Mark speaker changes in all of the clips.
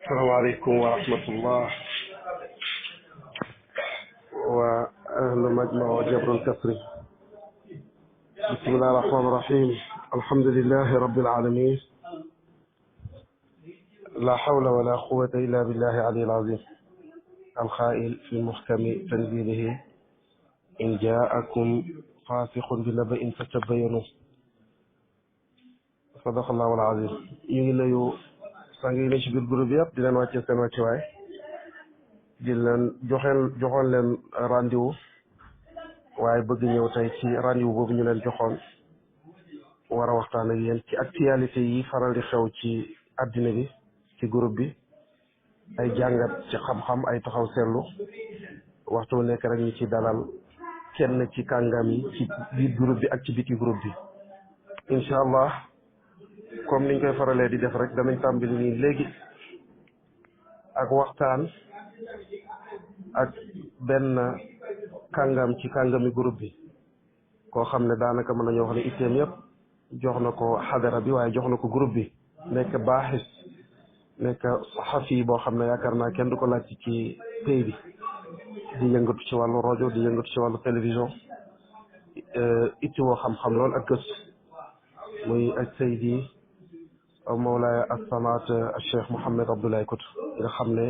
Speaker 1: السلام عليكم ورحمة الله وأهل مجمع جبر الكسري. بسم الله الرحمن الرحيم. الحمد لله رب العالمين، لا حول ولا قوة إلا بالله العلي العظيم القائل في محكم تنزيله إن جاءكم فاسق بنبأ فتبينوا. صدق الله العظيم. ñu sangi ne ci biir groupe yëpp di leen wàcce seen wàccuwaay di leen joxoon leen rendez-vous waaye bëgg ñëw tey ci rendez-vous boobu ñu leen joxoon war a waxtaan ak yéen ci actualité yi faral di xew ci addina bi ci groupe bi, ay jàngat ci xam-xam, ay taxaw seetlu. waxtu nekk rek ñu ci dalal kenn ci kàngam yi ci biir groupe bi ak ci biti groupe bi. incha allah comme niñ koy faralee di def rek danañ tàmbali nii léegi ak waxtaan ak benn kàngam ci kàngami groupe bi, koo xam ne daanaka mën nañoo wax ne itteem yëpp jox na ko xadara bi waaye jox na ko groupe bi. nekk baaxis, nekk saxafi boo xam ne yaakaar naa kenn du ko laaj ci pays bi, di yëngatu ci wàllu rajo, di yëngatu ci wàllu télévision, itti woo xam-xam lool ak gëstu, muy ak Seydi Mawlaaya as-Samaat Cheikh Mouhamed Abdoulaye Couta, nga xam ne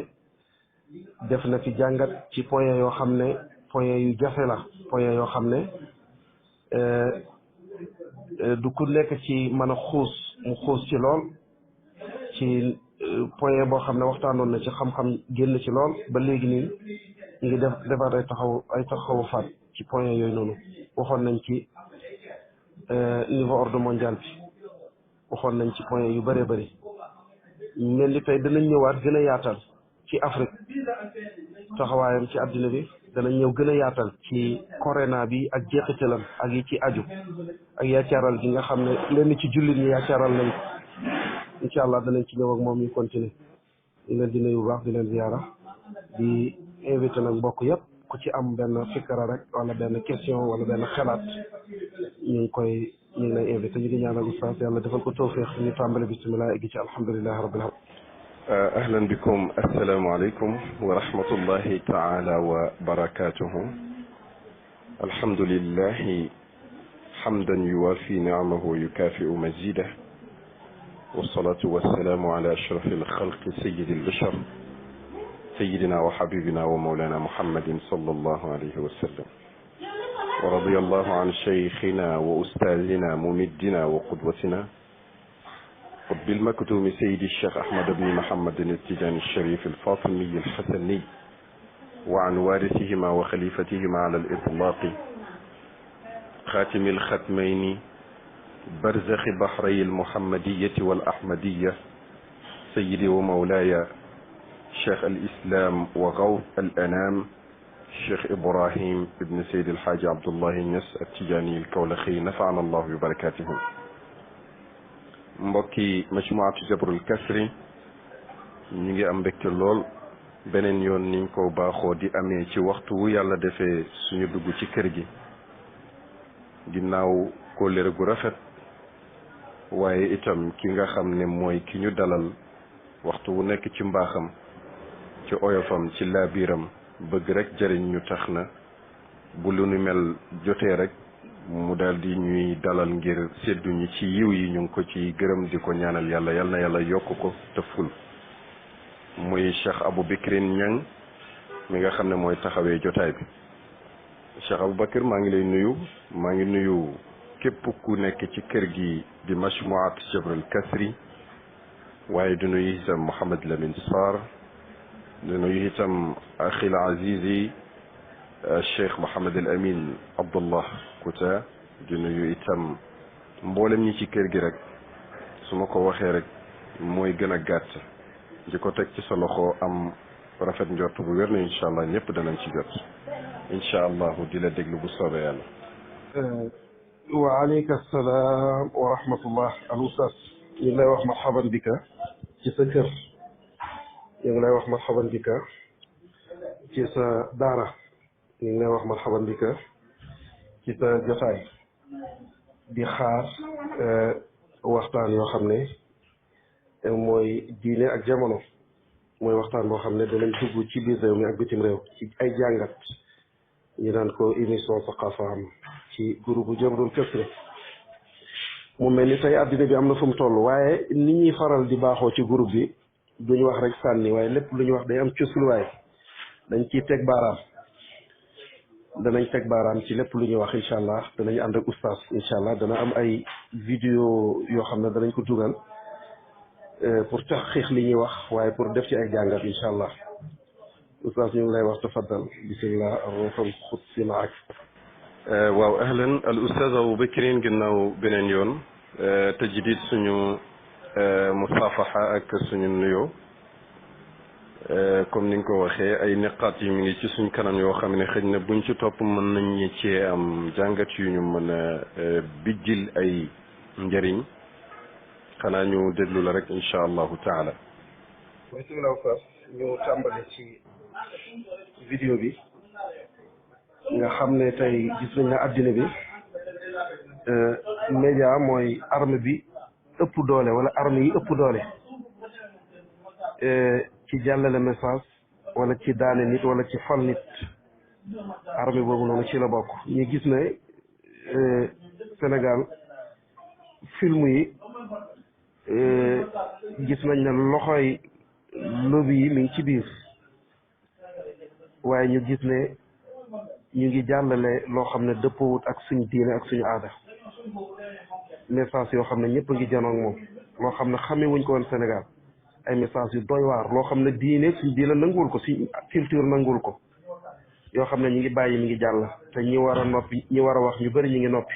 Speaker 1: def na fi jàngat ci point yoo xam ne point yu jafe la, point yoo xam ne du ku nekk ci mën a mu xuus ci lool, ci point boo xam ne waxtaanoon na ci xam-xam génn ci lool. ba léegi nii ñu ngi defaat ay taxawu faat ci point yooyu noonu. waxoon nañ ci niveau ordre mondial bi, waxoon nañ ci point yu bëree bëri. mel ni tey danañ ñëwaat gën a yaatal ci Afrique taxawaayam ci àddina bi, danañ ñëw gën a yaatal ci corona bi ak jeexitalam ak yi ci aju, ak yaacaaral gi nga xam ne lenn ci jullit ñi yaacaaral nañ ko. incha allah danañ ci ñëw ak moom ñu continuer. di leen di nuyu bu baax, di leen ziyaara, di invité nag mbokk yëpp ku ci am benn fikra rek wala benn question wala benn xalaat ñu ngi lay invité. ñu ngi ñaanal oustaz yàlla defal ko tawfiq. ñu tàmbale bisimilah egg ci alhamdulilahi rabbil alamin.
Speaker 2: ahlan bikum. assalaamu aleykum wa rahmatullahi taala wa barakatuhu. alhamdulillahi hamdan yuwafi ni'amahu wa yukafi'u mazidah. wassalatu wassalamu ala ashrafil khalqi sayyidil bashar sayyidina wa habibina wa mawlana muhammadin sallallahu alayhi wa sallam. wa radiyallahu an shaykhina wa ustazina mumiddina wa qudwatina قطب المكتوم سيدي الشيخ أحمد بن محمد التجاني الشريف الفاطمي الحسني وعن وارثهما وخليفتهما على الإطلاق خاتم الختمين برزخ بحري المحمدية والأحمدية سيدي ومولاي شيخ الإسلام وغوث الأنام الشيخ إبراهيم ابن سيد الحاج عبد الله النس التجاني الكولخي نفعنا الله ببركاته. mbokki majmuatu jabrul kasri ñu ngi am mbégte lool beneen yoon niñ ko baaxoo di amee ci waxtu wu yàlla defee suñu dugg ci kër gi, ginnaaw kóllëre gu rafet, waaye itam ki nga xam ne mooy ki ñu dalal waxtu wu nekk ci mbaaxam, ci oyofam, ci laabiiram, bëgg rek jëriñ ñu tax na bu lu nu mel jotee rek mu daal di ñuy dalal ngir seddu ñi ci yiw yi. ñu ngi ko ci gërëm di ko ñaanal yàlla, yal na yàlla yokk ko te ful. muy Cheikh Abou Bakrin Niang mi nga xam ne mooy taxawee jotaay bi. Cheikh Abou Bakr, maa ngi lay nuyu. maa ngi nuyu képp ku nekk ci kër gi di majmuat jabrul kasri, waaye du nuyu itam Mouhamed Lamine Sarr, du nuyu itam axil azizi Cheikh Mouhamed al Amin Abdullah Couta, di nuyu itam mboolem ñi ci kër gi rek. su ma ko waxee rek mooy gën a gàtt, di ko teg ci sa loxo, am rafet njort bu wér na incha allah ñëpp danañ ci jot incha allahu, di la déglu bu soobee yàlla.
Speaker 1: wa aleyka salaam wa rahmatullah. al oustaz, ñu ngi lay wax marhaban bika ci sa kër, ñu ngi lay wax marhaban bika ci sa daara, ñu ngi lay wax marhaban bika ci sa jotaay. di xaar waxtaan yoo xam ne mooy diine ak jamono. mooy waxtaan boo xam ne danañ dugg ci biir réew mi ak bitim réew ci ay jàngat ñu naan ko émission Saqafa am ci groupe Jamrul Kasri. mu mel ni tey àddina bi am na fu mu toll waaye ni ñuy faral di baaxoo ci groupe bi duñu wax rek sànni waaye lépp lu ñu wax day am cësluwaay dañ ciy teg baaraam danañ teg baaraam ci lépp lu ñuy wax incha allah danañ ànd ak oustaz incha allah dana am ay vidéo yoo xam ne danañ ko dugal pour taxqiq li ñuy wax waaye pour def ci ay jàngat incha allah oustaz ñu ngi lay wax tafaddal bismillah ruuxul qudsi maak.
Speaker 2: waaw ahlan al oustaz Aboubacry ginnaaw beneen yoon tajdid suñu musaafaxa ak suñu nuyoo comme ni nga ko waxee ay niqaat yi mi ngi ci suñ kanam yoo xam ne xëy na buñ ci topp mën nañ cee am jàngat yu ñu mën a bijjil ay njëriñ xanaa ñu déglu la rek incha allahu taala.
Speaker 1: bismillah oustaz ñu tàmbali ci vidéo bi nga xam ne tey gis nañ ne addina bi média mooy arme bi ëpp doole wala arme yi ëpp doole ci jàllale message wala ci daane nit wala ci fal nit arme boobu noonu ci la bokk ñu gis ne Sénégal film yi gis nañ ne loxoy lobby yi mi ngi ci biir waaye ñu gis ne ñu ngi jàllale loo xam ne dëppoowut ak suñu diine ak suñu aada message yoo xam ne ñëpp a ngi janoog moom loo xam ne xamee wuñ ko woon Sénégal ay message yu doy waar loo xam ne diine suñ diine nanguwul ko suñ culture nanguwul ko yoo xam ne ñu ngi bàyyi mi ngi jàll te ñi war a noppi ñi war a wax ñu bëri ñu ngi noppi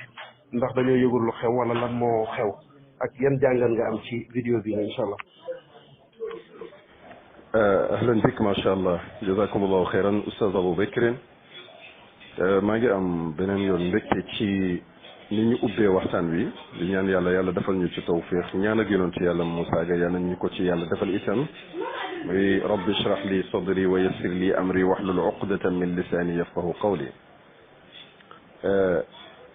Speaker 1: ndax dañoo yëgul lu xew wala lan moo xew ak yan jàngal nga am ci vidéo bi incha allah.
Speaker 2: ahlan bik macha allah jazakumullahu xeyran oustaz Aboubacry maa ngi am beneen yoon mbégte ci ni ñu ubbee waxtaan wi di ñaan yàlla defal ñu ci tawfiq ñaan ak yonent yàlla Moussa Ga yal nañu ko ci yàlla defal itam muy rabbi shrah li sadri wa yassir li amri wahlul uqdatan min lisani yafqahu qawli.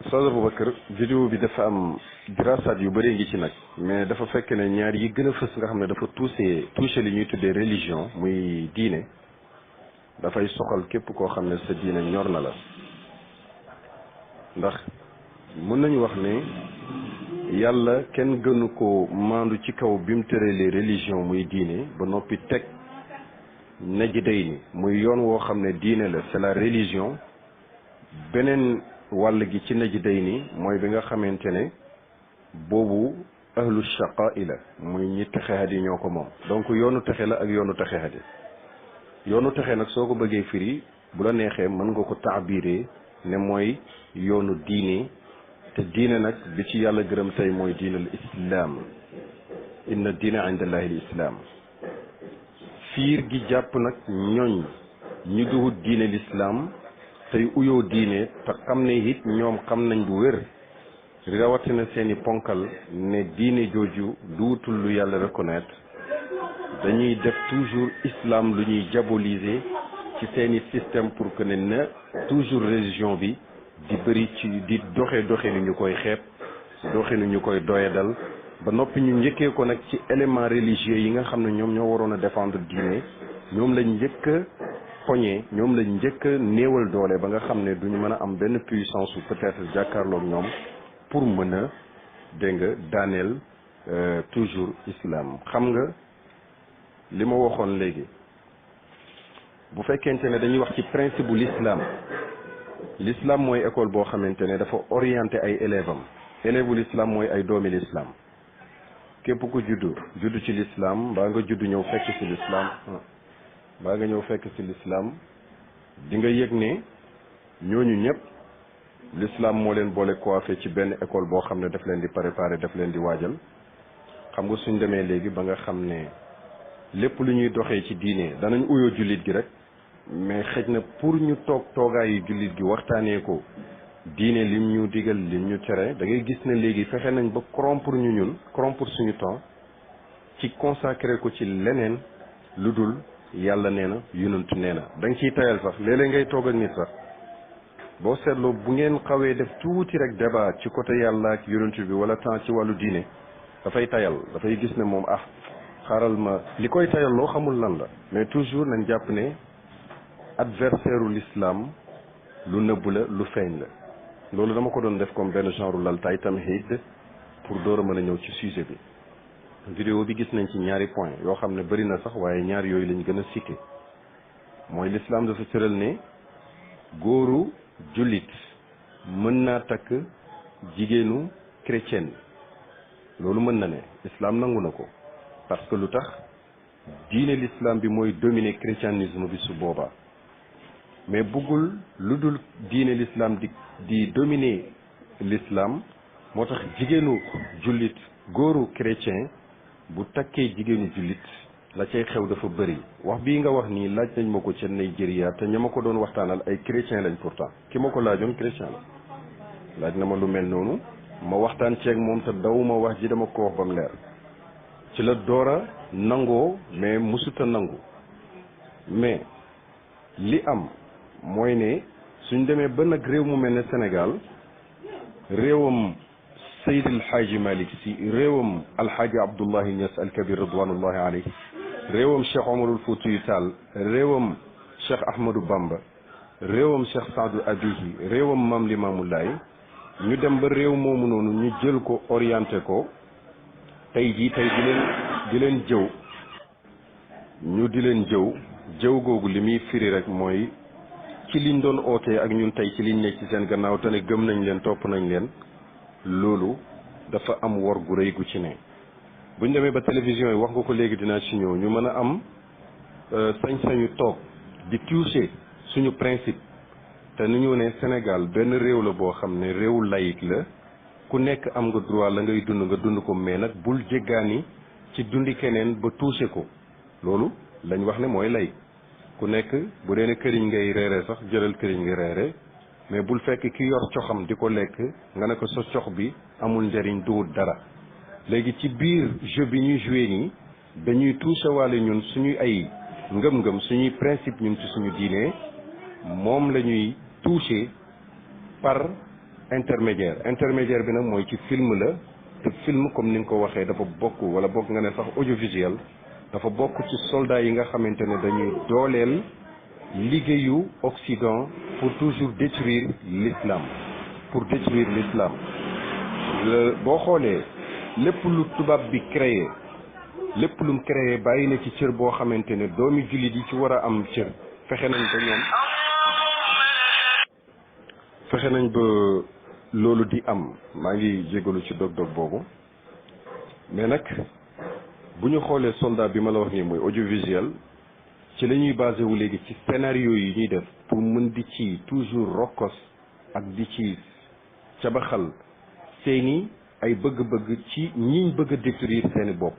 Speaker 2: Oustaz Aboubacry vidéo bi dafa am dirasaat yu bëree ngi ci nag mais dafa fekk ne ñaar yi gën a fës nga xam ne dafa touché li ñuy tuddee religion muy diine dafay soxal képp koo xam ne sa diine ñor na la ndax mën nañu wax ne yàlla kenn gënu ko maandu ci kaw bi mu tëralee religion muy diine ba noppi teg najdayni muy yoon woo xam ne diine la c'est la religion beneen wàll gi ci najdayni mooy bi nga xamante ne boobu ahlu shaqaa'i la muy ñi texehat yi ñoo ko moom donc yoonu texe la ak yoonu texehat yi yoonu texe nag soo ko bëggee firi bu la neexee mën nga ko taabiree ne mooy yoonu diine te diine nag bi ci yàlla gërëm tey mooy diine al islam inna diina inda allahi al islam fiir gi jàpp nag ñooñ ñu duhut diine l'islam tey uyoo diine te xam ne it ñoom xam nañ bu wér rawatina seeni ponkal ne diine jooju duutul lu yàlla reconnaître dañuy def toujours islam lu ñuy diaboliser ci seeni système pour que ne na toujours religion bi di bëri ci di doxe ni ñu koy xeeb doxe ni ñu koy doyadal ba noppi ñu njëkkee ko nag ci élément religieux yi nga xam ne ñoom ñoo waroon a défendre diine ñoom lañ njëkk a poñe ñoom lañ njëkk a néewal doole ba nga xam ne duñu mën a am benn puissance ou peut-être jàkkaarloog ñoom pour mën a dégg nga daaneel toujours islam. xam nga li ma waxoon léegi bu fekkente ne dañuy wax ci principe bu l'islam mooy école boo xamante ne dafa orienté ay élèves am élève bu l'islam mooy ay doomi l'islam képp ku juddu ci l'islam mbaa nga juddu ñëw fekk ci l'islam mbaa nga ñëw fekk ci l'islam di nga yëg ne ñooñu ñëpp l'islam moo leen boole coiffé ci benn école boo xam ne daf leen di préparer daf leen di waajal xam nga suñ demee léegi ba nga xam ne lépp lu ñuy doxee ci diine danañ uyoo jullit gi rek mais xëj na pour ñu toogaayu jullit gi waxtaanee ko diine lim ñu digal lim ñu tere da ngay gis ne léegi fexe nañ ba corrompre suñu temps ci consacré ko ci leneen lu dul yàlla nee na yonent nee na da nga ciy tayal sax léeg-léeg ngay toog ak nit sax boo seetloo bu ngeen xawee def tuuti rek débat ci côté yàlla ak yonent bi wala temps ci wàllu diine dafay tayal dafay gis ne moom xaaral ma li koy tayalloo xamul lan la mais toujours nañ jàpp ne adversaire u l'islam lu nëbb la lu feeñ la loolu dama ko doon def comme benn genre laltaay tamhid pour door a mën a ñëw ci sujet bi vidéo bi gis nañ ci ñaari point yoo xam ne bëri na sax waaye ñaar yooyu lañ gën a cité mooy l'islam dafa tëral ne góoru jullit mën naa takk jigéenu chrétienne loolu mën na ne islam nangu na ko parce que lu tax diine l'islam bi mooy dominer chrétianisme bi su boobaa mais bëggul lu dul diine l'islam di dominer l'islam moo tax jigéenu jullit góoru chrétien bu takkee jigéenu jullit la cay xew dafa bëri wax bii nga wax nii laaj nañ ma ko ca Nigeria te ña ma ko doon waxtaanal ay chrétien lañ pourtant ki ma ko laajoon chrétien la laaj na ma lu mel noonu ma waxtaan ceeg moom te dawuma wax ji dama ko wax ba mu leer ci la doora nangoo mais musuta nangu mais li am mooy ne suñ demee ba nag réew mu mel ne Sénégal réewam Seydi El Hadji Malick Sy réewam Alhaji Abdoulahi Niass Al Kabir ridwanullahi alayhi réewam Cheikh Omarul Foutiyou Tall réewam Cheikh Ahmadou Bamba réewam Cheikh Saadou Abihi réewam Mam Limamou Laye ñu dem ba réew moomu noonu ñu jël ko orienté ko tey jii tey di leen jëw ñu di leen jëw googu li muy firi rek mooy ci liñ doon ootee ak ñun tey ci liñ nekk ci seen gannaaw te ne gëm nañ leen topp nañ leen loolu dafa am wor gu rëy gu ci ne buñ demee ba télévision yi wax nga ko léegi dinaa ci ñëw ñu mën a am sañ-sañu toog di toucher suñu principe te ni ñu ne Sénégal benn réew la boo xam ne réew laïque la ku nekk am nga droit la ngay dund ko mais nag bul jéggaani ci dundi keneen ba toucher ko loolu lañ wax ne mooy laïque ku nekk bu dee ne këriñ ngay reere sax jëlal këriñ nga reere mais bul fekk ki yor coxam di ko lekk nga ne ko sa cox bi amul njariñ duwut dara léegi ci biir jeu bi ñuy joué nii dañuy touché waale ñun suñuy ay ngëm-ngëm suñuy principe ñun ci suñu diine moom la ñuy touché par intermédiaire bi nag mooy ci film la te film comme ni nga ko waxee dafa bokk wala bokk nga ne sax audiovisuel dafa bokk ci soldats yi nga xamante ne dañuy dooleel liggéeyu Occident pour toujours détruire l'islam boo xoolee lépp lu tubaab bi créé lépp lum créé bàyyi na ci cër boo xamante ne doomi jullit yi ci war a am cër fexe nañ ba loolu di am maa ngi jégalu ci dog-dog boobu mais nag bu ñu xoolee soldat bi ma la wax nii mooy audiovisuel ci la ñuy basé wu léegi ci scénario yi ñuy def pour mën di ci toujours rokkos ak di ci cabaxal seeni ay bëgg-bëgg ci ñiñ bëgg a détruire seeni bopp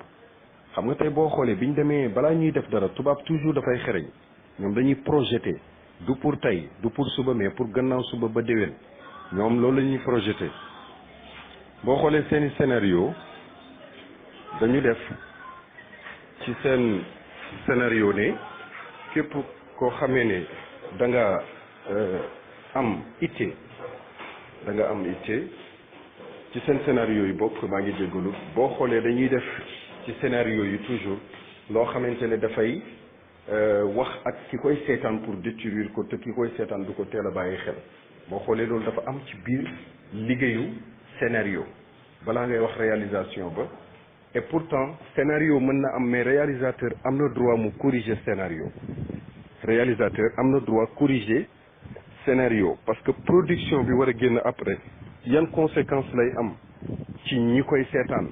Speaker 2: xam nga tey boo xoolee bi ñu demee balaa ñuy def dara tubaab toujours dafay xereñ ñoom dañuy projeté du pour tey du pour suba mais pour gannaaw suba ba déwén ñoom loolu la ñuy projeté boo xoolee seeni scénario dañu def ci seen scénario ne képp koo xamee ne da nga am itte ci seen scénario yi bokk maa ngi jéggalu boo xoolee dañuy def ci scénario yi toujours loo xamante ne dafay wax ak ki koy seetaan pour détruire ko te ki koy seetaan du ko teel a bàyyi xel boo xoolee loolu dafa am ci biir liggéeyu scénario balaa ngay wax réalisation ba et pourtant scénario mën na am mais réalisateur am na droit mu corriger scénario parce que production bi war a génn après yan conséquences lay am ci ñi koy seetaan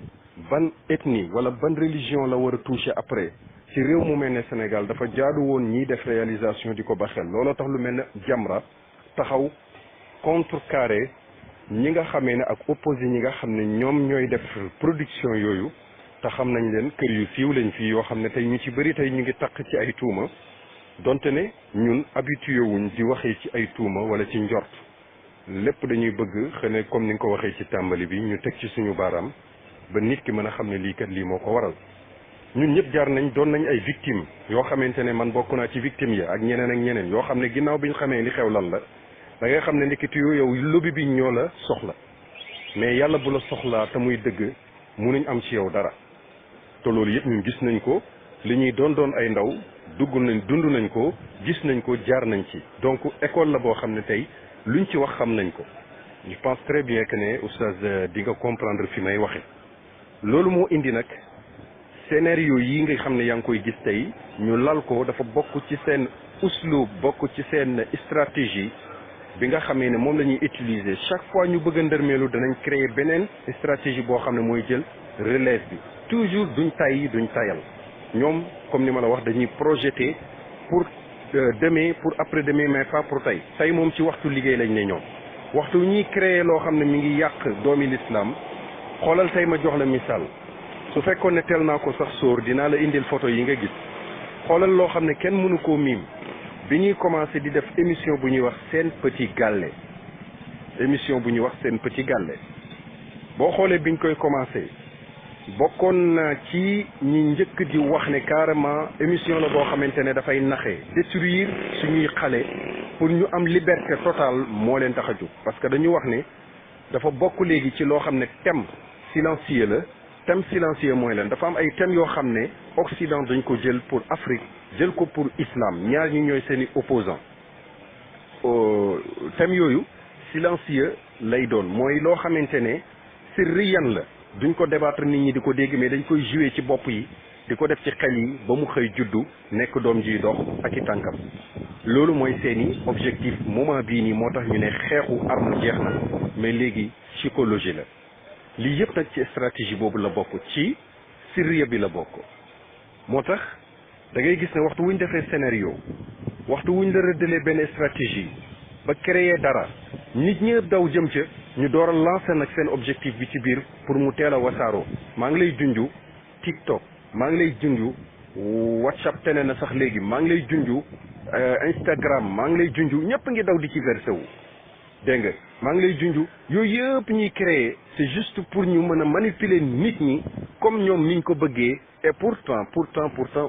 Speaker 2: ban ethnie wala ban religion la war a toucher après ci réew mu mel ne Sénégal dafa jaadu woon ñiy def réalisation di ko ba xel looloo tax lu mel ne Jamra taxaw contrecarré ñi nga xamee ne ak opposé ñi nga xam ne ñoom ñooy def production yooyu te xam nañ leen kër yu siiw lañ fii yoo xam ne tey ñu ci bëri tey ñu ngi takk ci ay tuuma donte ne ñun habitué wuñ di waxee ci ay tuuma wala ci njort lépp dañuy bëgg xëy na comme ni nga ko waxee ci tàmbali bi ñu teg ci suñu baaraam ba nit ki mën a xam ne lii kat lii moo ko waral ñun ñëpp jaar nañ doon nañ ay victimes yoo xamante ne man bokk naa ci victimes yi ak ñeneen yoo xam ne ginnaaw bi ñu xamee li xew lan la da ngay xam ne ndekete yow lobby bi ñoo la soxla mais yàlla bu la soxlaa te muy dëgg munuñ am ci yow dara te loolu yëpp ñun gis nañ ko li ñuy doon ay ndaw dund nañ ko gis nañ ko jaar nañ ci donc école la boo xam ne tey luñ ci wax xam nañ ko je pense très bien que ne oustaz di nga comprendre fi may waxe loolu moo indi nag scénario yi nga xam ne yaa ngi koy gis tey ñu lal ko dafa bokk ci seen uslub bokk ci seen stratégie bi nga xamee ne moom la ñuy utiliser chaque fois ñu bëgg a ndërmeelu danañ créer beneen stratégie boo xam ne mooy jël relève bi toujours duñ tayal ñoom comme ni ma la wax dañuy projeter pour demain pour après-demain mais pas pour tey moom ci waxtu liggéey lañ ne ñoom waxtu ñuy créer loo xam ne mi ngi yàq doomi l'islam xoolal tey ma jox la misaal su fekkoon ne teel naa ko sax sóor dinaa la indil photo yi nga gis xoolal loo xam ne kenn mënu koo miim bi ñuy commencé di def émission bu ñuy wax Sen Petit Gallé boo xoolee biñ koy commencé bokkoon na ci ñi njëkk di wax ne carrément émission la boo xamante ne dafay naxee détruire suñuy xale pour ñu am liberté totale moo leen tax a jóg parce que dañu wax ne dafa bokk léegi ci loo xam ne thème silencieux mooy leen dafa am ay thèmes yoo xam ne Occident dañ ko jël pour Afrique jël ko pour islam ñaar ñi ñooy seeni opposant thèmes yooyu silencieux lay doon mooy loo xamante ne sirriyan la duñ ko débattre nit ñi di ko dégg mais dañ koy jouer ci bopp yi di ko def ci xel yi ba mu xëy juddu nekk doom jiy dox ak i tànkam loolu mooy seeni objectif moment bii nii moo tax ñu ne xeexu arme jeex na mais léegi psychologie la lii yëpp nag ci stratégie boobu la bokk ci sirriya bi la bokk moo tax da ngay gis ne waxtu wuñ defee scénario waxtu wuñ la rëddalee benn stratégie ba créer dara nit ñëpp daw jëm ca ñu door a lancer nag seen objectif bi ci biir pour mu teel a wasaaroo maa ngi lay junju TikTok maa ngi lay junju WhatsApp tene na sax léegi maa ngi lay junju Instagram maa ngi lay junju ñëpp ngi daw di ci versé wu dégg nga maa ngi lay junju yooyu yëpp ñuy créer c'est juste pour ñu mën a manipuler nit ñi comme ñoom niñ ko bëggee et pourtant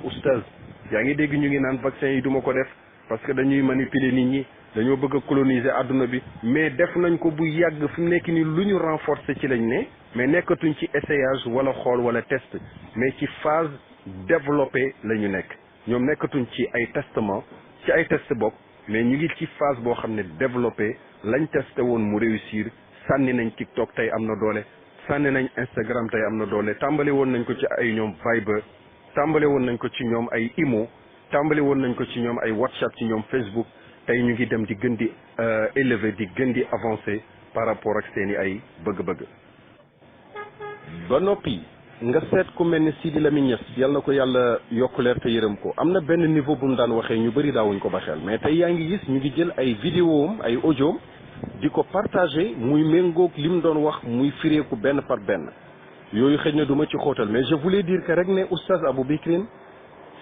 Speaker 2: oustaz yaa ngi dégg ñu ngi naan vaccin yi duma ko def parce que dañuy manipuler nit ñi dañoo bëgg a coloniser àdduna bi mais def nañ ko bu yàgg fi mu nekk ni lu ñu renforcer ci lañ ne mais nekkatuñ ci essayage wala xool wala test mais ci phase développée la ñu nekk ñoom nekkatuñ ci ay testement ci ay test bokk mais ñu ngi ci phase boo xam ne développé lañ testé woon mu réussir sànni nañ TikTok tey am na doole sànni nañ Instagram tey am na doole tàmbali woon nañ ko ci ay ñoom Viber tàmbali woon nañ ko ci ñoom ay Imo tàmbali woon nañ ko ci ñoom ay WhatsApp ci ñoom Facebook tey ñu ngi dem di gën di élever di gën di avancer par rapport ak seeni ay bëgg-bëgg. ba noppi nga seet ku mel ni Sidi Lamine Niass yal na ko yàlla yokk leer te yërëm ko am na benn niveau bu mu daan waxee ñu bëri daawuñ ko ba xel mais tey yaa ngi gis ñu ngi jël ay vidéom ay audioom di ko partager muy méngoog li mu doon wax muy fireeku benn par benn yooyu xëy na du ma ci xóotal mais je voulais dire que rek ne oustaz Abou Bikrin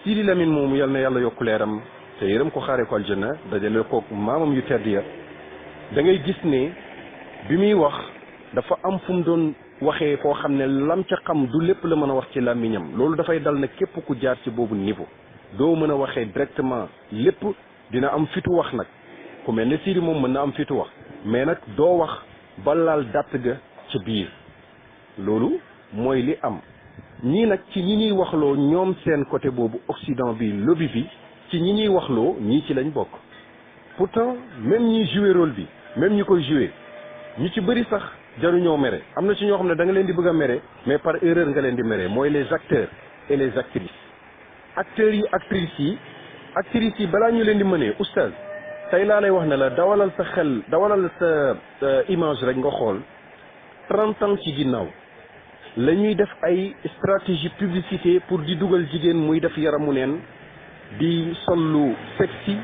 Speaker 2: Sidi Lamine moomu yal na yàlla yokk leeram te yërëm ko xaaree ko aljanna dajale ko maamam yu tedd ya da ngay gis ne bi muy wax dafa am fu mu doon waxee foo xam ne lam ca xam du lépp la mën a wax ci làmmiñam loolu dafay dal na képp ku jaar ci boobu niveau doo mën a waxee directement lépp dina am fitu wax nag ku mel ne Sidi moom mën na am fitu wax mais nag doo wax ba laal dàtt ga ca biir loolu mooy li am ñii nag ci ñi ñuy waxloo ñoom seen côté boobu Occident bi lobby bi ci ñi ñuy waxloo ñii ci lañ bokk pourtant même ñiy jouer rôle bi même ñi koy jouer ñu ci bëri sax jaruñoo mere am na ci ñoo xam ne da nga leen di bëgg a mere mais par erreur nga leen di mere mooy les acteurs et les actrices acteurs yi actrices yi balaa ñu leen di mënee oustaz tey laa lay wax ne la dawalal sa xel dawalal sa image rek nga xool 30 ans ci ginnaaw la ñuy def ay stratégie publicité pour di dugal jigéen muy def yaramu neen di sol lu sexy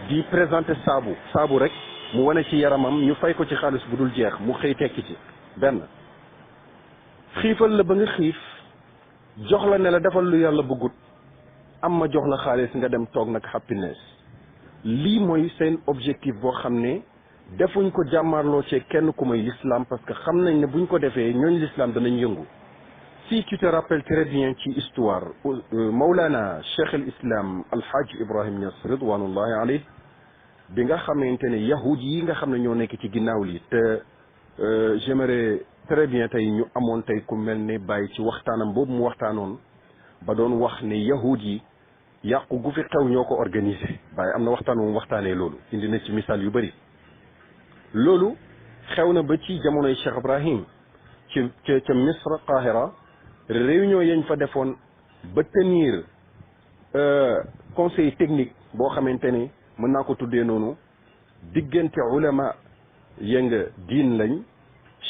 Speaker 2: di présenter saabu rek mu wane ci yaramam ñu fay ko ci xaalis bu dul jeex mu xëy tekki ci benn xiifal la ba nga xiif jox la ne la defal lu yàlla bëggut am ma jox la xaalis nga dem toog nag happiness lii mooy seen objectif boo xam ne defuñ ko jàmmaarloo ci kenn ku may l'islam parce que xam nañ ne buñ ko defee ñooñ l'islam danañ yëngu si tu te rappelles très bien ci histoire Mawlana Cheikh al Islam Alhaj Ibrahim Niass ridwanullahi alayh bi nga xamante ne yahud yi nga xam ne ñoo nekk ci ginnaaw li te j'aimerais très bien tey ñu amoon tey ku mel ne bàyyi ci waxtaanam boobu mu waxtaanoon ba doon wax ne yahud yi yàqu gu fi xew ñoo ko organisé waaye am na waxtaan moom waxtaanee loolu indi na ci misaal yu bëri loolu xew na ba ci jamonoy Cheikh Ibrahim ca Misra Qahira réunion yañ fa defoon ba tenir conseil technique boo xamante ne mën naa ko tuddee noonu diggante ulama yënga diin lañ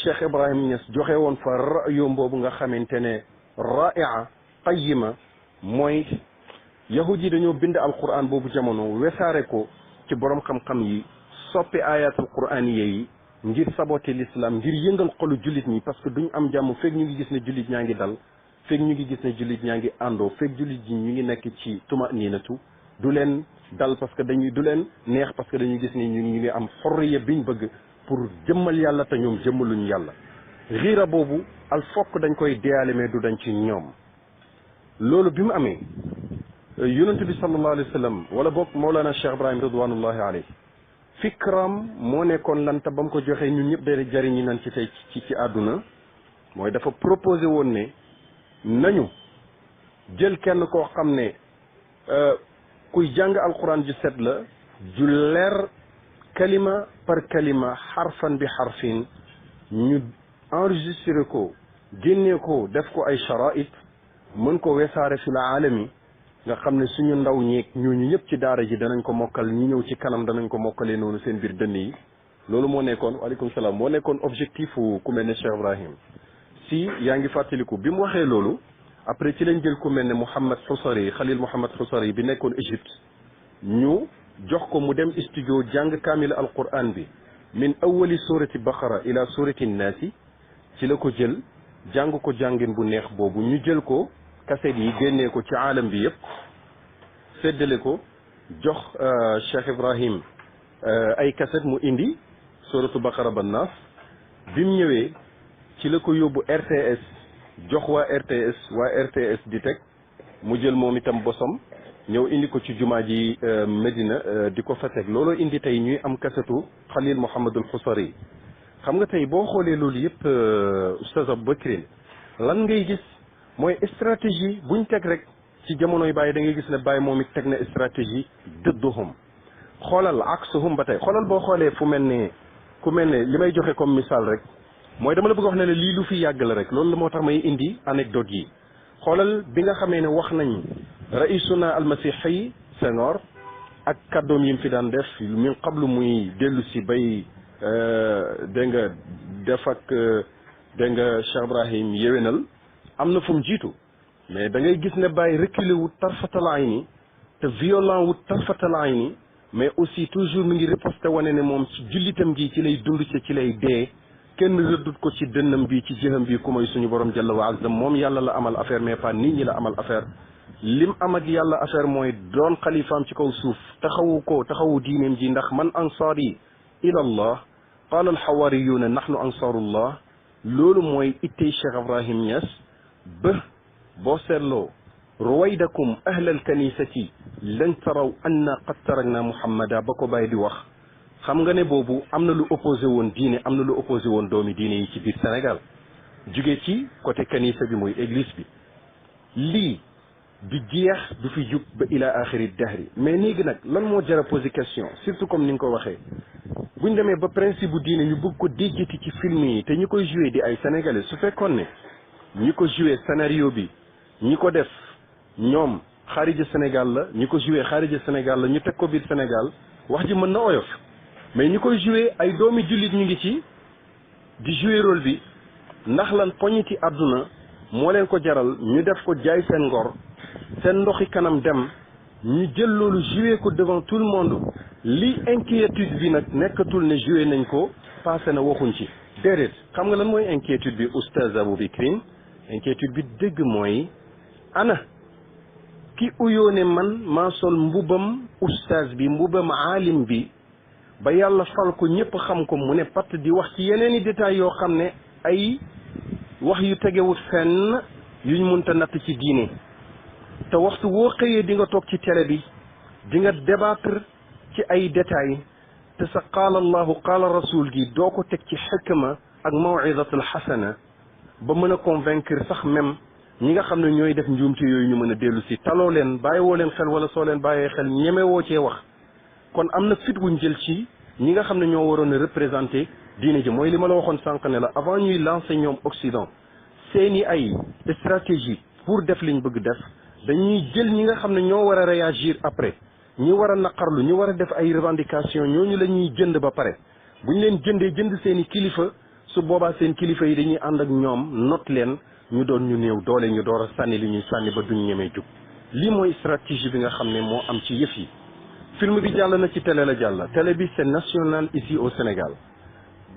Speaker 2: Cheikh Ibrahim Niass joxe woon fa ra'yoom boobu nga xamante ne ra'i'a qayyima mooy yahud yi dañoo bind alquran boobu jamono wesaare ko ci borom xam-xam yi soppi ayatul qur'aniyya yi ngir saboter l'islam ngir yëngal xolu jullit ñi parce que duñ am jàmm fekk ñu ngi gis ne jullit ñaa ngi dal fekk ñu ngi gis ne jullit ñaa ngi àndoo fekk jullit ñi ñu ngi nekk ci tuma'ninatu du leen dal parce que du leen neex parce que dañuy gis ne ñu ngi am xorriya biñ bëgg pour jëmmal yàlla te ñoom jëmmaluñu yàlla xiira boobu al fokk dañ koy deyaale mais du dañ ci ñoom loolu bi mu amee yonent bi sallallahu alayhi wa sallam wala boog Mawlana Cheikh Ibrahim ridwanullahi alayhi fikram moo nekkoon lanta ba mu ko joxee ñun ñëpp day jariñi nan ci tey ci àdduna mooy dafa proposé woon ne nañu jël kenn koo xam ne kuy jàng alquran ju set la ju leer kalima par kalima xarfan bi xarfin ñu enregistré ko génnee ko def ko ay sharaït mën ko wesaare fi la alami nga xam ne suñu ndaw ñeeg ñooñu ñëpp ci daara ji danañ ko mokkal ñi ñëw ci kanam danañ ko mokkalee noonu seen biir dënn yi loolu moo nekkoon waaleykum salaam moo nekkoon objectif ku mel ne Cheikh Ibrahim si yaa ngi fàttaliku bi mu waxee loolu après ci lañ jël ku mel ne Mouhamed Xusari Khalil Mouhamed Xusari bi nekkoon Égypte ñu jox ko mu dem studio jàng kaamil alquran bi min awali surati baqara ila surati naasi ci la ko jël jàng ko jàngin bu neex boobu ñu jël ko kaset yi génnee ko ci aalam bi yëpp séddale ko jox Cheikh Ibrahim ay kaset mu indi suratu baqara ba naas bi mu ñëwee ci la ko yóbbu RTS jox waa RTS di teg mu jël moom itam bosom ñëw indi ko ci jumaa ji Medina di ko fa teg looloo indi tey ñuy am kasetu Khalil Mouhamadul Xusari xam nga tey boo xoolee loolu yëpp Oustaz Aboubacry lan ngay gis mooy stratégie buñ teg rek ci jamonoy Baye da ngay gis ne Baye moom it teg na stratégie dëdduhum xoolal aksuhum ba tey xoolal boo xoolee ku mel ne li may joxe comme misaal rek mooy dama la bëgg wax ne lii lu fi yàgg la rek loolu la moo tax may indi anecdote yi xoolal bi nga xamee ne wax nañ raisuna almasihi Senghor ak kàddoom yi mu fi daan def min qablu muy dellu si bay dégg nga def ak dégg nga Cheikh Ibrahim yéwénal am na fu mu jiitu mais da ngay gis ne Baye reculé wut tarfatal ayni te violent wut tarfatal ayni mais aussi toujours mi ngi riposte wane ne moom ci jullitam gi ci lay dund ci lay dee kenn rëddut ko ci dënnam bi ci jëxam bi ku mooy suñu borom jalla wa azza moom yàlla la amal affaire mais pas nit ñi la amal affaire lim am ak yàlla affaire mooy doon xalifaam ci kaw suuf taxawu diineem ji ndax man ansaari ila allah qaala alxawaariyuuna nahnu ansaarullah loolu mooy ittey Cheikh Ibrahim Niass ba boo seetloo ruwaydakum ahlal kanisati lan taraw anna qad tarakna muhammada ba ko bàyyi di wax xam nga ne boobu am na lu opposé woon diine am na lu opposé woon doomi diine yi ci biir Sénégal jóge ci côté kanisa bi muy église bi lii du jeex du fi jub ba ila axiri dahri mais léegi nag lan moo jar a posé question surtout comme ni nga ko waxee buñ demee ba principe bu diine ñu bëgg ko déjjati ci film yi te ñi koy joué di ay sénégalais su fekkoon ne ñi ko joué scénario bi ñi ko def ñoom xaarija Sénégal la ñi ko joué xaarija Sénégal la ñu teg ko biir Sénégal wax ji mën na oyof mais ñi koy joué ay doomi jullit ñu ngi ci di joué rôle bi ndax lan poñiti àdduna moo leen ko jaral ñu def ko jaay seen ngor seen ndoxi kanam dem ñu jël loolu joué ko devant tout le monde li inquiétude bi nag nekkatul ne joué nañ ko passé na waxuñ ci déedéet xam nga lan mooy inquiétude bi Oustaz Aboubacry inquiétude bi dëgg mooy ana ki uyoo ne man maa sol mbubam oustaz bi mbubam aalim bi ba yàlla fal ko ñëpp xam ko mu ne patt di wax ci yeneen i détails yoo xam ne ay wax yu tegewut fenn yuñ mënta natt ci diine te waxtu woo xëyee di nga toog ci télé bi di nga débattre ci ay détails te sa qaala allahu qaala rasul gi doo ko teg ci xikma ak mawidatul xasana ba mën a convaincre sax même ñi nga xam ne ñooy def njuumte yooyu ñu mën a dellu si taloo leen bàyyiwoo leen xel wala soo leen bàyyee xel ñemewoo cee wax kon am na fit wuñ jël ci ñi nga xam ne ñoo waroon a représenté diine ji mooy li ma la waxoon sànq ne la avant ñuy lancer ñoom Occident seeni ay stratégie pour def liñ bëgg def dañuy jël ñi nga xam ne ñoo war a réagir après ñi war a naqarlu ñi war a def ay revendication ñooñu la ñuy jënd ba pare bu ñu leen jëndee jënd seeni kilifa su boobaa seen kilifa yi dañuy ànd ak ñoom not leen ñu doon ñu néew doole ñu door a sànni li ñuy sànni ba duñ ñemee jug lii mooy stratégie bi nga xam ne moo am ci yëf yi film bi jàll na ci télé la jàll télé bi c'est national ici au Sénégal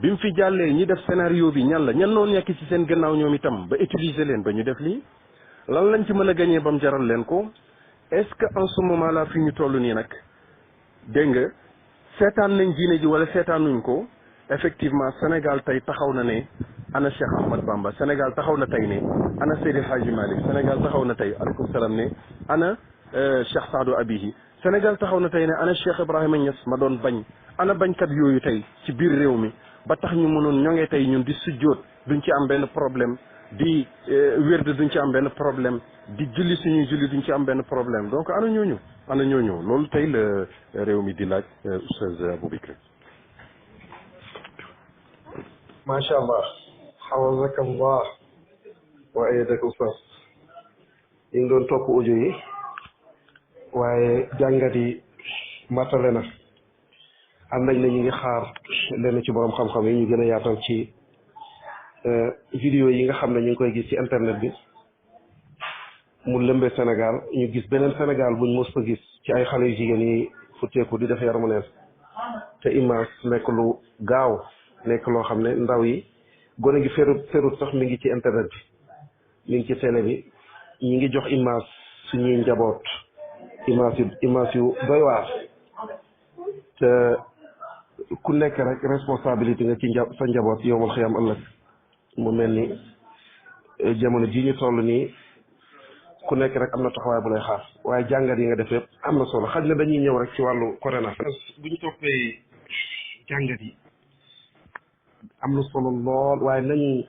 Speaker 2: bi mu fi jàllee ñi def scénario bi ñan la ñan noo nekk ci seen gannaaw ñoom itam ba utiliser leen ba ñu def lii lan lañ ci mën a gañee ba mu jaral leen ko est-ce que en ce moment là fi ñu toll nii nag dégg nga seetaan nañ diine ji wala seetaanuñ ko effectivement Sénégal tey taxaw na ne ana Cheikh Ahmad Bamba Sénégal taxaw na tey ne ana Seydi Hadji Malick Sénégal taxaw na tey aleykum salaam ne ana Cheikh Saadu Abihi Sénégal taxaw na tey ne ana Cheikh Ibrahima Niass ma doon bañ ana bañkat yooyu tey ci biir réew mi ba tax ñu mënoon ñongee tey ñun di sujjóot duñ ci am benn problème di wérd duñ ci am benn problème di julli suñuy julli duñ ci am benn problème donc ana ñooñu loolu tey la réew mi di laaj Oustaz Aboubacry.
Speaker 1: macha allah xawazaka allah wa ayadaka Oustaz ñu ngi doon topp audio yi waaye jàngat yi matale na am nañ ne ñu ngi xaar lenn ci borom xam-xam yi ñu gën a yaatal ci vidéo yi nga xam ne ñu ngi koy gis ci internet bi mu lëmbee Sénégal ñu gis beneen Sénégal buñ mos a gis ci ay xale yu jigéen yi futteeku di def yaramu neen te image nekk lu gaaw nekk loo xam ne ndaw yi gone gi ferut sax mi ngi ci internet bi mi ngi ci télé bi ñi ngi jox image suñuy njaboot image yu doy waar te ku nekk rek responsabilité nga ci sa njaboot yowmal xiyam ëllëg mu mel ni jamono ji ñu toll nii ku nekk rek am na taxawaay bu lay xaar waaye jàngat yi nga def yëpp am na solo xaj na dañuy ñëw rek ci wàllu corona bu ñu toppee jàngat yi am na solo lool waaye nañu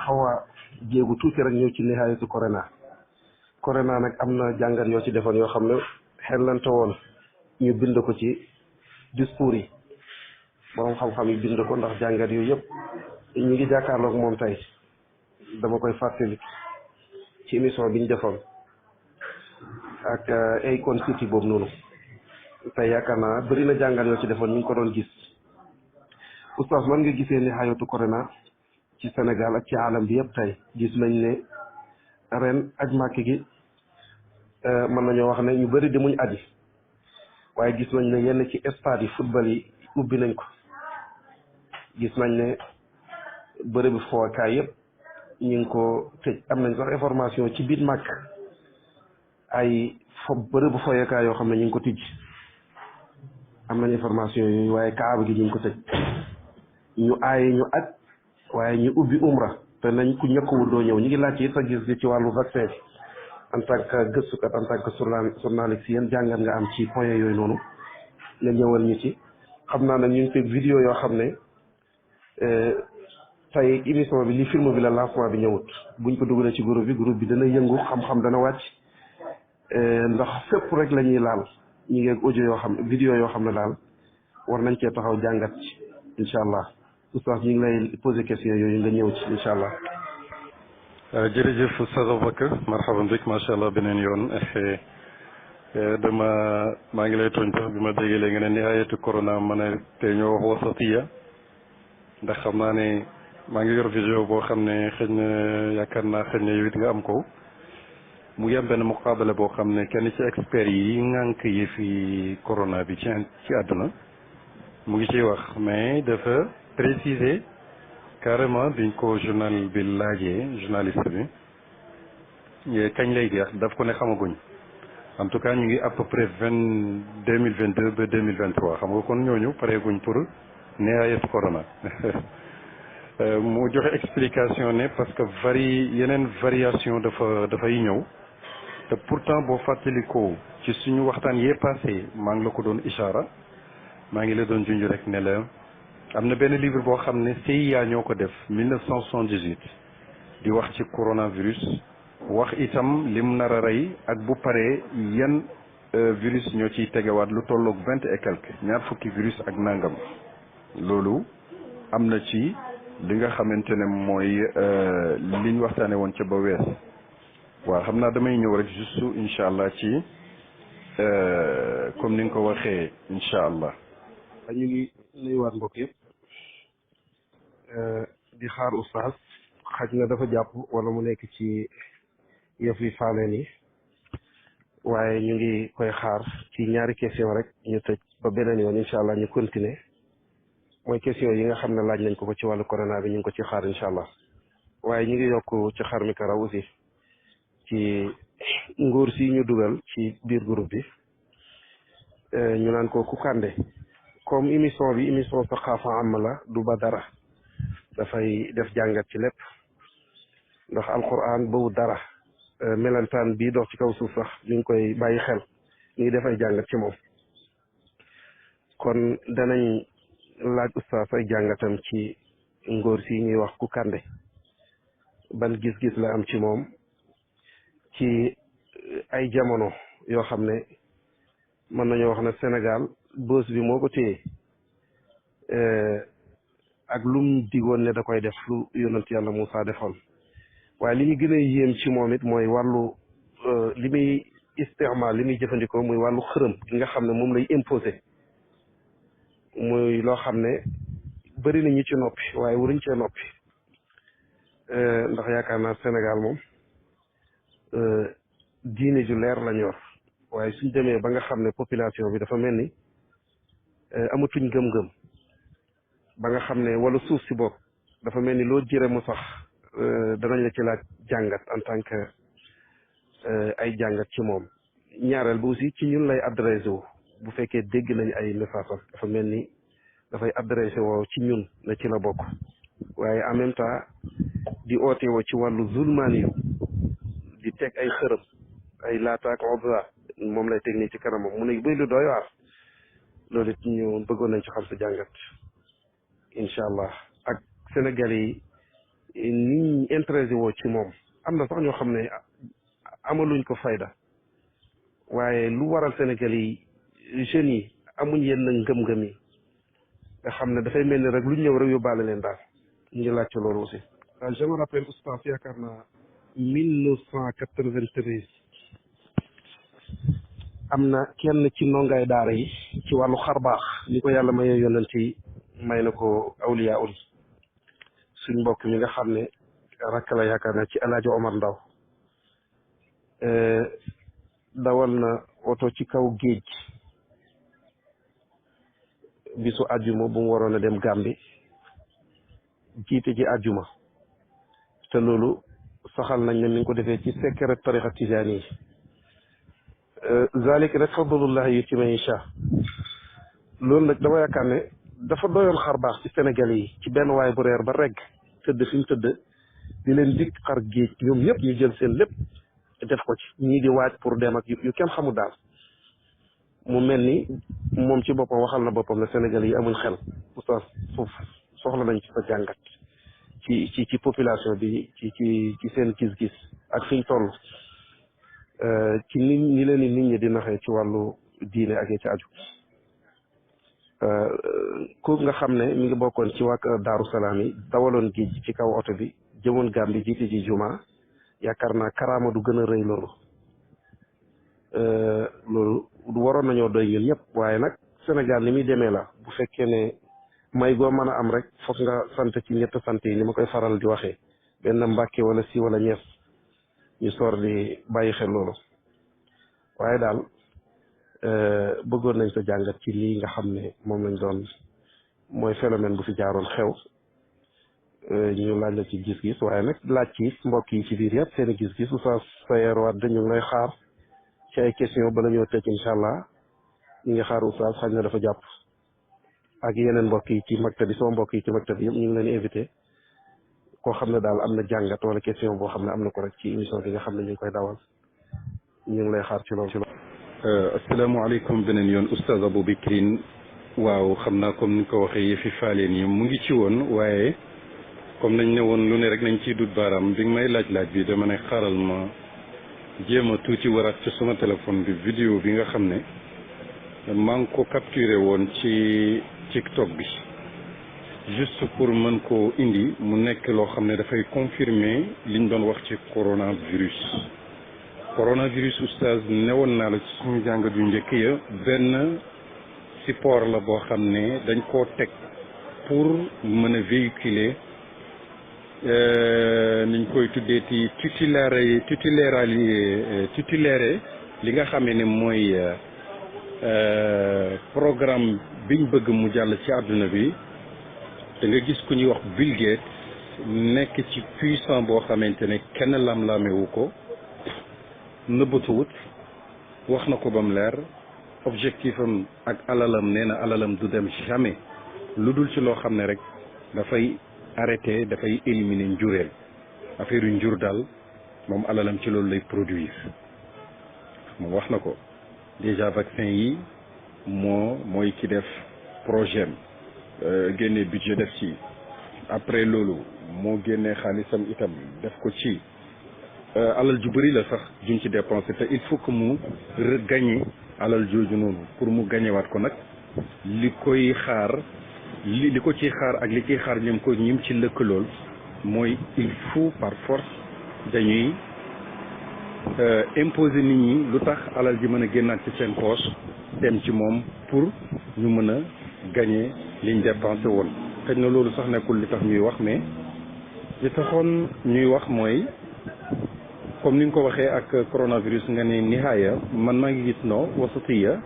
Speaker 1: xaw a jéegu tuuti rek ñëw ci nihaayatu corona nag am na jàngat yoo ci defoon yoo xam ne xellante woon ñu bind ko ci discours yi borom xam-xam yi bind ko ndax jàngat yooyu yëpp ñu ngi jàkkaarloog moom tey dama koy fàttali ci émission bi ñu defoon ak Akon City boobu noonu tey yaakaar naa bëri na jàngat yoo ci defoon ñu ngi ko doon gis Oustaz man nga gisee ni xayatu corona ci Sénégal ak ci alam bi yëpp tey gis nañ ne ren aj màkk gi mën nañoo wax ne ñu bëri demuñ aji waaye gis nañ ne yenn ci stade yi football yi ubbi nañ ko gis nañ ne bërëbi fookaay yëpp ñu ngi ko tëj am nañ sax information ci biir màkk ay bërëbu fooyekaay yoo xam ne ñu ngi ko tijj am nañ information yooyu waaye kaaba gi ñu ngi ko tëj ñu aaye ñu aj waaye ñu ubbi umra te nañ ku ñëkkuwul doo ñëw ñu ngi laaj it sa gis ci wàllu vaccin bi en tant que gëstukat en tant que journaliste si yéen jàngat nga am ci point yooyu noonu nga ñëwal ñu ci xam naa nag ñu ngi teg vidéo yoo xam ne tey émission bi li film bi la lancement bi ñëwut buñ ko dugalee ci groupe bi dana yëngu xam-xam dana wàcc ndax fépp rek la ñuy laal ñu ngi ak audio yoo xam vidéo yoo xam ne daal war nañ cee taxaw jàngat ci incha allah oustaz ñu ngi lay poser question yooyu nga ñëw ci incha allah.
Speaker 2: jërëjëf Oustaz Aboubacry marhaban bik macha allah beneen yoon maa ngi lay tooñ sax bi ma déggee léegi ne nihaayatu corona ma ne te ñoo wax wasatiya ndax xam naa ne maa ngi yor vidéo boo xam ne xëy na yaakaar naa xëy na yow it nga am ko mu ngi am benn muqaabala boo xam ne kenn ci experts yi ngànk yi fi corona bi ci àdduna mu ngi ciy wax mais dafa préciser carrément biñ ko journal bi laajee journaliste bi kañ lay jeex daf ko ne xamaguñ en tout cas ñu ngi à peu près 2022 ba 2023 xam nga kon ñooñu pareeguñ pour nihaayatu corona mu joxe explication ne parce que yeneen variation dafay ñëw te pourtant boo fàttalikoo ci suñu waxtaan yee passé maa ngi la ko doon ishaara maa ngi la doon junj rek ne la am na benn livre boo xam ne CIA ñoo ko def 1978 di wax ci coronavirus wax itam lim nar a rey ak bu paree yan virus ñoo ciy tegewaat lu tolloog 20 et quelque ñaar fukki virus ak nangam loolu am na ci li nga xamante ne mooy liñ waxtaane woon ca ba wees waaw xam naa damay ñëw rek juste incha allah ci comme ni nga ko waxee incha allah.
Speaker 1: ñu ngi nuyuwaat mbokk yëpp di xaar oustaz xaj na dafa jàpp wala mu nekk ci yëf yi faaleen yi waaye ñu ngi koy xaar ci ñaari question rek ñu tëj ba beneen yoon incha allah ñu continuer mooy question yi nga xam ne laaj nañ ko ci wàllu corona bi ñu ngi ko ci xaar incha allah waaye ñu ngi yokk ci xar mi karaw aussi ci nguur si ñu dugal ci biir groupe bi ñu naan ko Kounkandé comme émission Saqaafa am la du ba dara dafay def jàngat ci lépp ndax alquran boobu dara melentaan bii dox ci kaw suuf sax ñu ngi koy bàyyi xel ñu ngi def ay jàngat ci moom kon danañ laaj oustaz ay jàngatam ci ngóor si ñuy wax Kounkandé ban gis-gis la am ci moom ci ay jamono yoo xam ne mën nañoo wax ne Sénégal bës bi moo ko téye ak lum digoon ne da koy def lu yonent yàlla Moussa defoon waaye li ñu gën a yéem ci moom it mooy wàllu li muy istimaal li muy jëfandikoo muy wàllu xërëm gi nga xam ne moom lay imposé muy loo xam ne bëri na ñi ci noppi waaye waruñ cee noppi ndax yaakaar naa Sénégal moom diine ju leer la ñor waaye suñ demee ba nga xam ne population bi dafa mel ni amatuñ gëm-gëm ba nga xam ne wala suuf si bopp dafa mel ni loo jëre mu sax danañ la ci laaj jàngat en tant que ay jàngat ci moom ñaareel ba aussi ci ñun lay adressé wu bu fekkee dégg nañ ay message am dafa mel ni dafay adressé woo ci ñun na ci la bokk waaye en même temps di oote woo ci wàllu zulmaan yu di teg ay xërëm ay laataak obra moom lay teg nii ci kanamam mu ne bëy lu doy waar loolu it ñu bëggoon nañ ci xam sa jàngat incha allah ak Sénégal yi ni ñu intéressé woo ci moom am na sax ñoo xam ne amaluñ ko fayda waaye lu waral Sénégal yi jeunes yi amuñ yenn ngëm-ngëm yi nga xam ne dafay mel ni rek lu ñëw rek yóbbaale leen daal ñu ngi laajte loolu aussi. je me rappelle oustaz yaakaar naa 1993 am na kenn ci ndongaay daara yi ci wàllu xarbaax ni ko yàlla mayee yonent yi may na ko awliya ul suñ mbokk mi nga xam ne rakk la yaakaar na ci El Hadj Omar Ndaw dawal na oto ci kaw géej bisu àjjuma bu mu waroon a dem Gàmbi jiite ji àjjuma te loolu saxal nañ ne mi ngi ko defee ci secret tariqa tijaani yi zalik rek fadlullahi yuti man yasha loolu nag dama yaakaar ne dafa doyoon xar baax ci Sénégal yi ci benn waay bu reer ba regg tëdd fi mu tëdd di leen dikk xar géej ñoom ñëpp ñu jël seen lépp def ko ci ñii di waaj pour dem ak yu kenn xamul daal mu mel ni moom ci boppam waxal na boppam ne Sénégal yi amuñ xel oustaz foofu soxla nañ ci sa jàngat ci population bi ci seen gis-gis ak fiñ toll ci ni leen nit ñi di naxee ci wàllu diine ak ci aju ku nga xam ne mi ngi bokkoon ci waa Daaru Salaam yi dawaloon géej ci kaw oto bi jëmoon Gàmbi jiite ji juma yaakaar naa karaama du gën a rëy loolu loolu waroon nañoo doy ñun ñëpp waaye nag Sénégal ni muy demee la bu fekkee ne may goo mën a am rek foog nga sant ci ñett sant yi ni ma koy faral di waxee benn Mbàkke wala si wala ñees ñu soor di bàyyi xel loolu waaye daal bëggoon nañ ko jàngat ci lii nga xam ne moom lañ doon mooy phénomène bu fi jaaroon xew ñu laaj la ci gis-gis waaye nag laaj ci mbokk yi ci biir yëpp seen i gis-gis oustaz Sayer Wade ñu ngi lay xaar ci ay question bala ñoo tëj incha allah ñu ngi xaar oustaz xaj na dafa jàpp ak yeneen mbokk yi ci maktab bi sama mbokk yi ci maktab bi yëpp ñu ngi leen invité koo xam ne daal am na jàngat wala question boo xam ne am na ko rek ci émission bi nga xam ne ñu ngi koy dawal ñu ngi lay xaar ci loolu.
Speaker 2: asalaamaaleykum beneen yoon oustaz Abou Bikrine waaw xam naa comme ni ko waxee yëfi faaleen yi mu ngi ci woon waaye comme nañ ne woon lu ne rek nañ ciy dut baaraam bi nga may laaj bi dama ne xaaral ma jéem a tuuti waraat ci sama téléphone bi vidéo bi nga xam ne maa ngi ko capturé woon ci TikTok bi juste pour mën koo indi mu nekk loo xam ne dafay confirmer liñ doon wax ci coronavirus oustaz newoon naa la ci suñu jàngat yu njëkk ya benn support la boo xam ne dañ koo teg pour mën a véhiculer niñ koy tuddee ci titulaire li nga xamee ne mooy programme biñ bëgg mu jàll ci àdduna bi da nga gis ku ñuy wax Bill Gates nekk ci puissant boo xamante ne kenn lam-lamewu ko nëbbatuwut wax na ko ba mu leer objectif am ak alalam nee na alalam du dem jamais lu dul ci loo xam ne rek dafay arrêté dafay éliminer njureel affaire yu njur daal moom alalam ci loolu lay produire moom wax na ko déjà vaccin yi mooy ki def projet génnee budget def ci après loolu moo génnee xaalisam itam def ko ci alal ju bëri la sax juñ ci dépensé te il faut que mu regagner alal jooju noonu pour mu gañewaat ko nag li koy xaar li ko ciy xaar ak li ciy xaar ñim ci lëkkalool mooy il faut par force dañuy imposer nit ñi lu tax alal ji mën a génnaat ci seen poche dem ci moom pour ñu mën a gagner liñ dépensé woon xëy na loolu sax nekkul li tax ñuy wax mais li taxoon ñuy wax mooy comme ni nga ko waxee ak coronavirus nga ne nihaaya man maa ngi gis wasatiya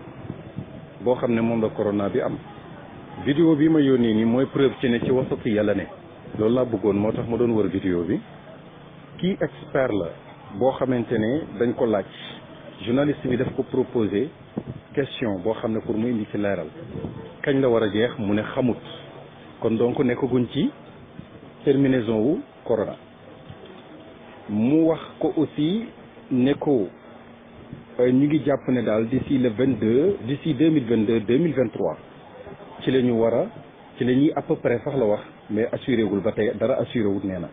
Speaker 2: boo xam ne moom la corona bi am vidéo bi ma yónnee nii mooy preuve ci ne ci wasatiya la ne loolu laa bëggoon moo tax ma doon wër vidéo bi kii expert la boo xamante ne dañ ko laaj journaliste bi daf ko proposé question boo xam ne pour mu indi ci leeral kañ la war a jeex mu ne xamut kon donc nekkaguñ ci terminaison wu corona mu wax ko aussi ne ko ñu ngi jàpp ne daal d'ici 2023 ci la ñu war a ci la ñuy à peu près sax la wax mais assuré wul ba tey dara assuré wul nee na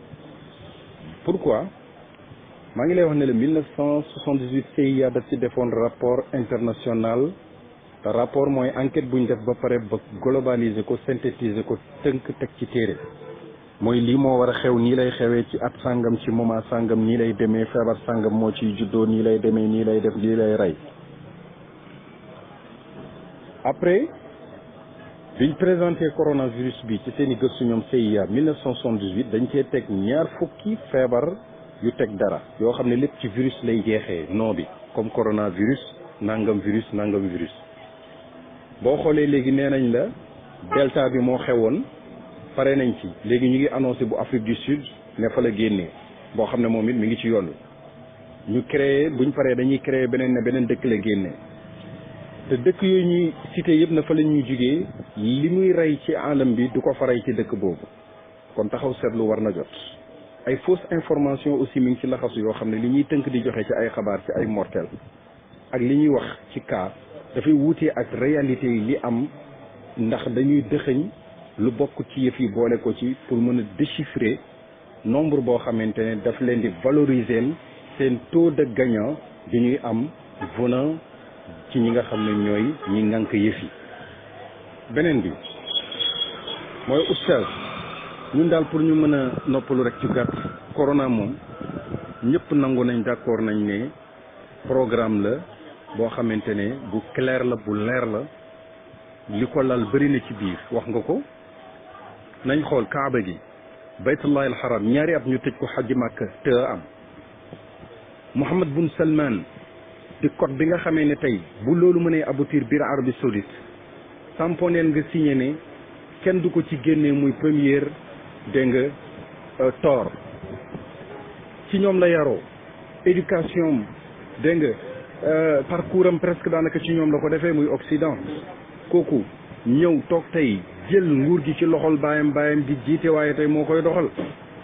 Speaker 2: pourquoi maa ngi lay wax ne le 1978 CIA daf ci defoon rapport international te rapport mooy enquête bu ñu def ba pare ba globaliser ko synthétiser ko tënk teg ci téere mooy lii moo war a xew nii lay xewee ci at sàngam ci moment sàngam nii lay demee feebar sàngam moo ciy juddoo nii lay demee nii lay def lii lay rey après biñ présenté coronavirus bi ci seen i gëstu ñoom CIA 1978 dañ cee teg ñaar fukki feebar yu teg dara yoo xam ne lépp ci virus lay jeexee nom bi comme coronavirus nangam virus boo xoolee léegi nee nañ la delta bi moo xewoon pare nañ ci léegi ñu ngi annoncé bu Afrique du Sud ne fa la génnee boo xam ne moom it mi ngi ci yoon ñu créé buñ paree dañuy créé beneen dëkk la génnee te dëkk yooyu ñuy cité yëpp na fa la ñuy jugee li muy rey ci alam bi du ko fa rey ci dëkk boobu kon taxaw seetlu war na jot ay fausse information aussi mi ngi ci laxasu yoo xam ne li ñuy tënk di joxe ci ay xabaar ci ay mortel ak li ñuy wax ci cas dafay wuutee ak réalité yi li am ndax dañuy dëxëñ lu bokk ci yëf yi boole ko ci pour mën a déchiffrer nombre boo xamante ne daf leen di valoriser seen taux de gagnant bi ñuy am venant ci ñi nga xam ne ñooy ñi ngànk yëf yi beneen bi mooy oustaz ñun daal pour ñu mën a noppalu rek ci gàtt corona moom ñëpp nangu nañ d'accord nañ ne programme la boo xamante ne bu clair la bu leer la li ko lal bëri na ci biir wax nga ko nañ xool kaaba gi baytullahi alxaram ñaari at ñu tëj ko xaji màkka te am Mohammed bun Salman di code bi nga xamee ne tey bu loolu mënee aboutir biir Arabie Saoudite tamponeel nga signé ne kenn du ko ci génnee muy première dégg nga tort ci ñoom la yaroo éducation dégg nga parcours am presque daanaka ci ñoom la ko defee muy Occident kooku ñëw toog tey jël nguur gi ci loxol baayam di jiite waaye tey moo koy doxal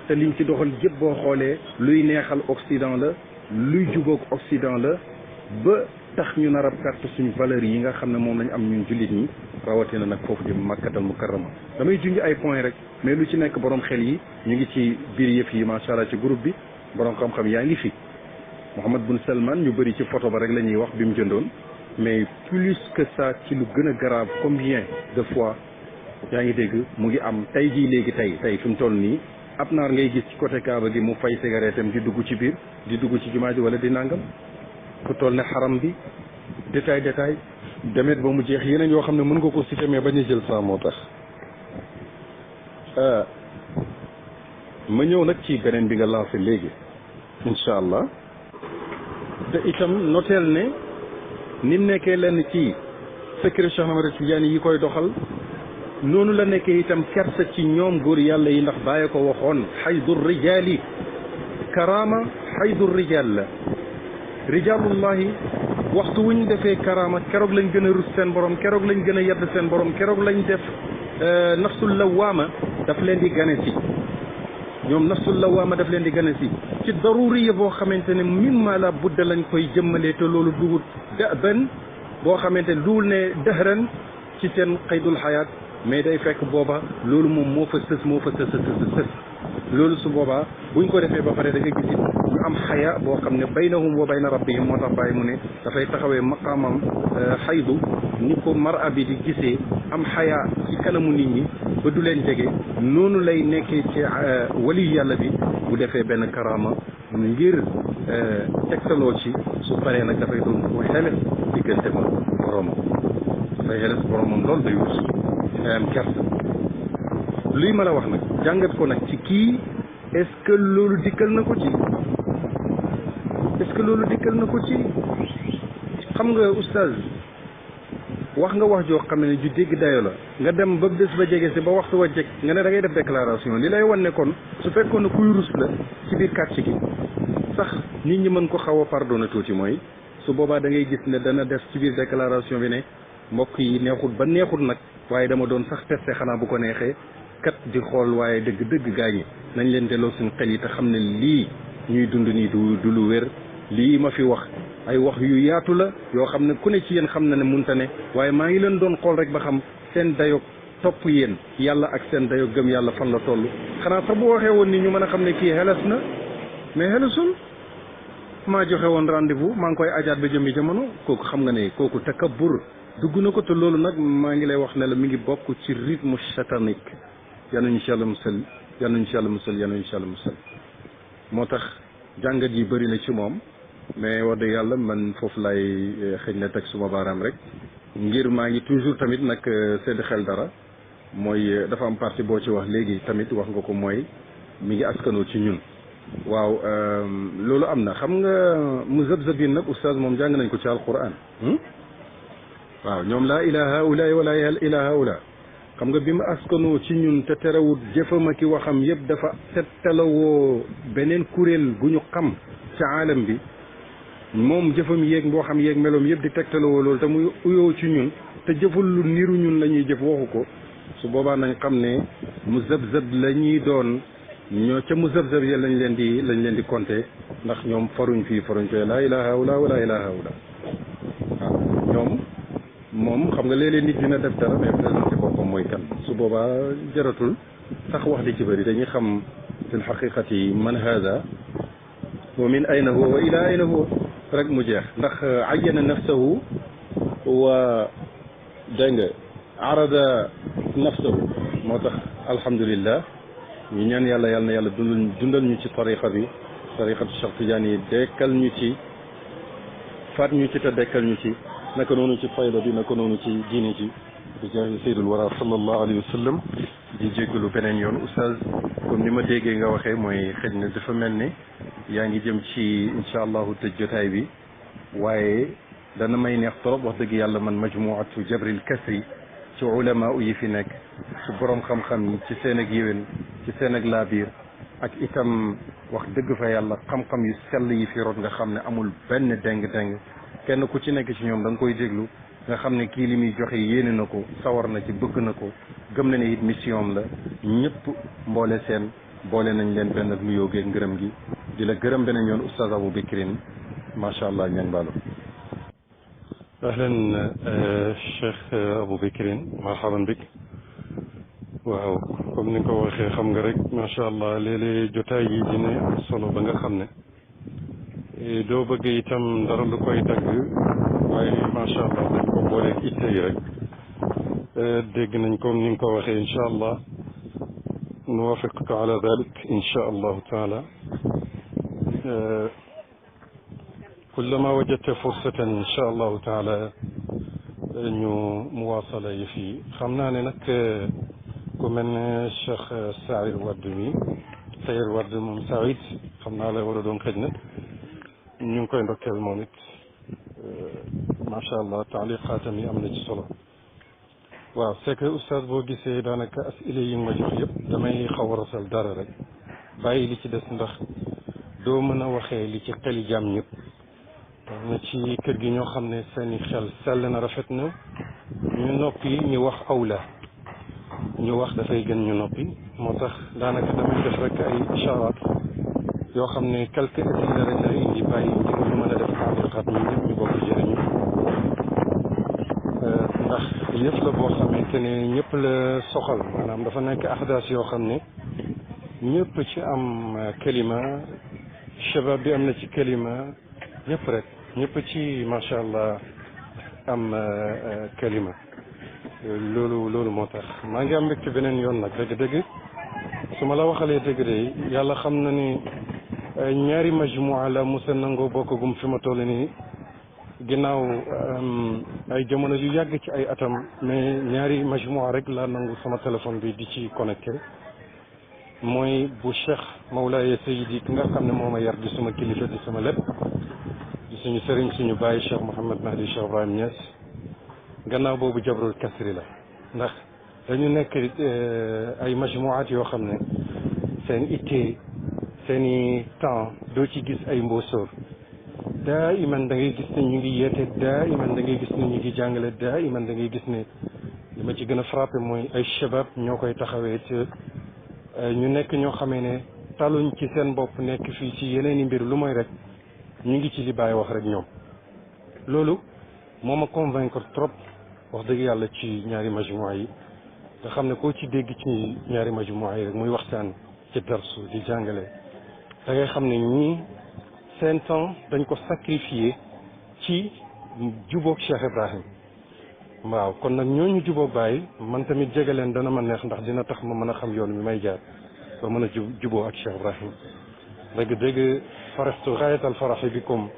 Speaker 2: te liñ ci doxal yëpp boo xoolee luy neexal Occident la luy jubóog Occident la ba
Speaker 3: tax ñu nar a perte suñu valeurs yi nga xam ne moom lañ am ñun jullit ñi rawatina nag foofu di makkatal mukarrama damay junj ay point rek mais lu ci nekk borom xel yi ñu ngi ci biir yëf yi macha allah ci groupe bi borom xam-xam yaa ngi fi Mohammed bun Salman ñu bëri ci photo ba rek la ñuy wax bi mu jëndoon mais plus que ça ci lu gën a grave combien de fois yaa ngi dégg mu ngi am tey jii léegi tey fi mu toll nii ab naar ngay gis ci côté Kaaba gi mu fay cigarette am di dugg ci biir di dugg ci jumaa ji wala di nangam fu toll ne xaram bi détail demet ba mu jeex yeneen yoo xam ne mën nga ko citer mais bañ a jël saa moo tax ma ñëw nag ci beneen bi nga lancé léegi incha allah te itam noteel ne ni nekkee lenn ci secret Cheikh Ahmad Tidiane yi koy doxal noonu la nekkee itam kersa ci ñoom góor yàlla yi ndax bàyyi ko waxoon xaydu rijaali karaama xaydu rijaal la rijaalullahi waxtu wu ñu defee karaama keroog lañ gën a rus seen borom keroog lañ gën a yedd seen borom keroog lañ def nafsul lawaama daf leen di gane si ñoom nafsul lawaama daf leen di gane si ci daruriya boo xamante ne mimma la budda lañ koy jëmmalee te loolu dugut ben boo xamante ne duul ne dëhran ci seen xaydul xayaat mais day fekk booba loolu moom moo fa sës loolu su boobaa buñ ko defee ba pare da nga gis it ñu am xaya boo xam ne baynahum wa bayna rabbihim moo tax bàyyi mu ne dafay taxawee maqaamam xaydu ni ko mara bi di gisee am xaya ci kanamu nit ñi ba du leen jege noonu lay nekkee ci wali yàlla bi bu defee benn karaama ngir tegtaloo ci su paree nag dafay doon ku xeles diggante ma boromam dafay xeles boromam loolu day wus day am kersa luy ma la wax nag jàngat ko nag ci kii est-ce que loolu dikkal na ko ci xam nga oustaz wax nga wax joo xam ne ju dégg dayo la nga dem ba bés ba jege si ba waxtu wa jeg nga ne da ngay def déclaration li lay wan ne kon su fekkoon ne kuy rus la ci biir kàcc gi sax nit ñi mën ko xaw a pardonné tuuti mooy su boobaa da ngay gis ne dana def ci biir déclaration bi ne mbokk yi neexut ba neexut nag waaye dama doon sax testé xanaa bu ko neexee kat di xool waaye dëgg gaañi nañ leen delloo suñ xel yi te xam ne lii ñuy dund nii du lu wér lii ma fi wax ay wax yu yaatu la yoo xam ne ku ne ci yéen xam na ne munta ne waaye maa ngi leen doon xool rek ba xam seen dayog topp yéen yàlla ak seen dayog gëm yàlla fan la toll xanaa sax bu waxee woon ni ñu mën a xam ne kii xeles na mais xelesul maa joxe woon rendez-vous maa ngi koy ajaat ba jëmmi jamono kooku xam nga ne kooku takabbur dugg na ko te loolu nag maa ngi lay wax ne la mi ngi bokk ci rythme satanique yal nañu ci yàlla musal moo tax jàngat yi bëri na ci moom mais wax dëgg yàlla man foofu lay xëy na teg suma baaraam rek ngir maa ngi toujours tamit nag sedd xel dara mooy dafa am partie boo ci wax léegi tamit wax nga ko mooy mi ngi askanoo ci ñun waaw loolu am na xam nga muzabzabin nag oustaz moom jàng nañ ko ci alquran waaw ñoom laa ilaha ula wala ilaha ula xam nga bi mu askanoo ci ñun te terewut jëfam ak waxam yëpp dafa tettalawoo beneen kuréel gu ñu xam ci aalam bi moom jëfam yéeg mboo xam yéeg meloom yëpp di tegtalawoo loolu te muy uyoo ci ñun te jëful lu niru ñun la ñuy jëf waxu ko su boobaa nañ xam ne muzabzab la ñuy doon ñoo ca muzabzab ya lañ leen di compter ndax ñoom faruñ fee laa ilaha ula wala ilaha ula waaw ñoom moom xam nga léeg-léeg nit dina def dara mais présenté boppam mooy kan su boobaa jaratul sax wax di ci bëri dañuy xam fil xaqiqati man hada wa min ayna huwa wa ila ayna huwa rek mu jeex ndax ayyana nafsahu wa dégg nga arada nafsahu moo tax alhamdulillah ñu ñaan yàlla na yàlla dundal ñu ci tariqa bi tariqatu Cheikh Tidiane yi dekkal ñu ci faat ñu ci te dekkal ñu ci naka noonu ci fayda bi naka noonu ci diine ji di jaahi sayyidul wara sallallahu alayhi wa sallam di jéggalu beneen yoon oustaz comme ni ma déggee nga waxee mooy xëj na dafa mel ne yaa ngi jëm ci incha allahu tëj jotaay bi waaye dana may neex trop wax dëgg yàlla man majmuatu jabril kasri ci ulama yi fi nekk ci borom xam-xam yi ci seen ak yéwén ci seen ak laabiir ak itam wax dëgg fa yàlla xam-xam yu sell yi fi rot nga xam ne amul benn deng-deng kenn ku ci nekk ci ñoom da nga koy déglu nga xam ne kii li muy joxe yéene na ko sawar na ci bëgg na ko gëm na ne it mission la ñëpp mboole seen boole nañ leen benn nuyoo geeg ngërëm gi di la gërëm beneen yoon oustaz Abou Bekrin macha allah ñaan baalo
Speaker 4: أهلا الشيخ أبو بكر مرحبا بك waaw comme ni nga ko waxee xam nga rek macha allah léeg-léeg jotaay yi dina am solo ba nga xam ne doo bëgg itam dara lu koy dagg waaye macha allah dañ ko booleeg itte yi rek dégg nañ comme ni nga ko waxee incha allah nuwafiqka ala dalik incha allahu taala kullama wajadta fursatan incha allahu taala ñu muwaasala yi fii xam naa ne nag ku mel ne Cheikh Saïd Wade mi Saïd Wade moom Saïd xam naa la war a doon xëj na ñu ngi koy ndokkeel moom it macha allah taaliqaatam yi am na ci solo waaw c'est que oustaz boo gisee daanaka asile yi nga ma jox yëpp damay xaw a rasal dara rek bàyyi li ci des ndax doo mën a waxee li ci xeli jàmm ñëpp na ci kër gi ñoo xam ne seeni xel sell na rafet na ñu noppi ñu wax awla ñu wax dafay gën ñu noppi moo tax daanaka damay def rek ay isharaat yoo xam ne quelque asile rek lay indi bàyyi ngir ñu mën a def taaliqaat ñu ñëpp ñu bokk jëriñu ndax yëpp la boo xamante ne ñëpp la soxal maanaam dafa nekk ahdaas yoo xam ne ñëpp ci am kalima shabab bi am na ci kalima ñëpp rek ñëpp ci macha allah am kalima loolu moo tax maa ngi am mbégte beneen yoon nag dëgg-dëgg su ma la waxalee dëgg de yàlla xam na ni ñaari majmua la musa nangoo bokkagum fi ma toll nii ginnaaw ay jamono yu yàgg ci ay atam mais ñaari majmua rek laa nangu sama téléphone bi di ci connecté mooy bu Cheikh Mawlaaye Seydi ki nga xam ne moo ma yar di suma kilifa di sama lépp di suñu sëriñ suñu bàyyi Cheikh Mouhamed Mahdi Cheikh Ibrahim Niass gannaaw boobu jabrul kasri la ndax dañu nekk ay majmuwaat yoo xam ne seen ittee seen i temps doo ci gis ay mboosóor daa iman da ngay gis ne ñu ngi yeete daa iman da ngay gis ne ñu ngi jàngale daa iman da ngay gis ne li ma ci gën a frappé mooy ay shabab ñoo koy taxawee ci ñu nekk ñoo xamee ne taluñ ci seen bopp nekk fii ci yeneen i mbir lu mooy rek ñu ngi ci li Baay wax rek ñoom loolu moo ma convaincre trop wax dëgg yàlla ci ñaari majmua yi nga xam ne koo ci dégg ci ñaari majmua yi rek muy waxtaan ci darsu di jàngale da ngay xam ne ñii seen temps dañ ko sacrifié ci jubóog Cheikh Ibrahim waaw kon nag ñooñu jubóog Baay man tamit jege leen dana ma neex ndax dina tax ma mën a xam yoon mi may jaar ba mën a jubóo ak Cheikh Ibrahim dëgg faraxtu xaayatal faraxi bikum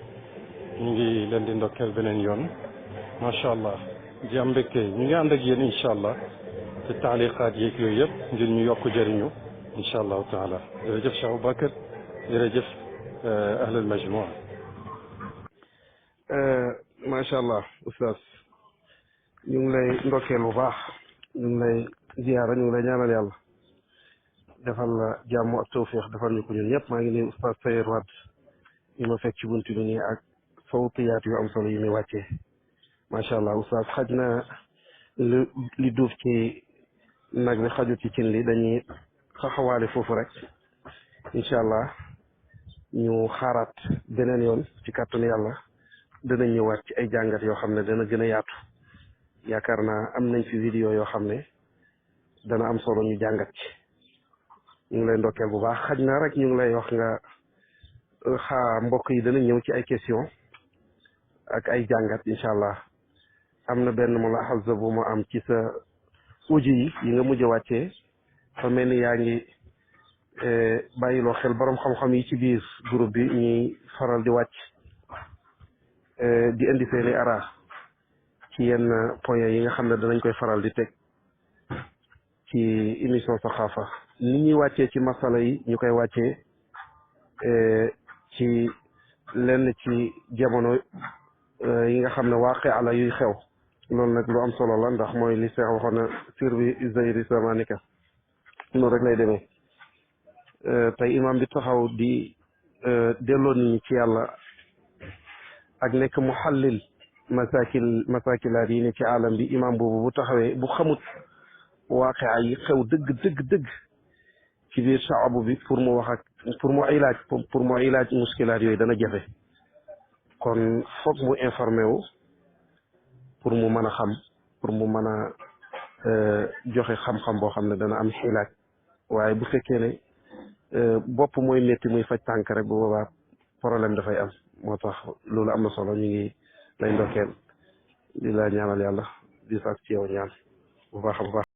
Speaker 4: ñu ngi leen di ndokkeel beneen yoon macha allah di am mbégte ñu ngi ànd ak yéen incha allah te taaliqaat yeeg yooyu yëpp ngir ñu yokk jëriñu incha allahu taala jërëjëf Cheikh Aboubacar jërëjëf ahlul majmua
Speaker 1: macha allah oustaz ñu ngi lay ndokkeel bu baax ñu ngi lay ziyaara ñu ngi lay ñaanal yàlla defal la jàmm ak tawfiix defal ñu ko ñun ñëpp maa ngi nuyu oustaz Saïd Wade yi ma fekk ci buntu bi nii ak sawtiyaat yu am solo yi muy wàccee macha allah oustaz xaj na li duuf ci nag bi xajut ci cin li dañuy xaxawaale foofu rek incha allah ñu xaaraat beneen yoon ci kàttanu yàlla danañ ñëwaat ci ay jàngat yoo xam ne dana gën a yaatu yaakaar naa am nañ fi vidéo yoo xam ne dana am solo ñu jàngat ci ñu ngi lay ndokkeel bu baax xaj na rek ñu ngi lay wax nga mbokk yi danañ ñëw ci ay question ak ay jàngat incha allah am na benn mulahaza bu ma am ci sa uji yi nga mujj a wàccee fa mel ni yaa ngi bàyyiloo xel borom xam-xam yi ci biir groupe bi ñuy faral di wàcc di indi seeni ara ci yenn point yi nga xam ne danañ koy faral di teg ci émission Saxaafa ni ñuy wàccee ci masala yi ñu koy wàccee ci lenn ci jamono yi nga xam ne waaqe ala yuy xew loolu nag lu am solo la ndax mooy li Seex waxoon na sir bi zayri zamanika noonu rek lay demee tey imam bi taxaw di delloo nit ñi ci yàlla ak nekk muhallil masakilaat yi ne ci alam bi imam boobu bu taxawee bu xamut waaqe yi xew dëgg ci biir shaabu bi pour mu wax ak pour mu ilaaj muskilaat yooyu dana jafe kon foog mu informé wu pour mu mën a xam pour mu mën a joxe xam-xam boo xam ne dana am xilaaj waaye bu fekkee ne bopp mooy métti muy faj tànk rek bu boobaa problème dafay am moo tax loolu am na solo ñu ngi lay ndokkeel di la ñaanal yàlla di sàkk ci yow ñaan bu baax a baax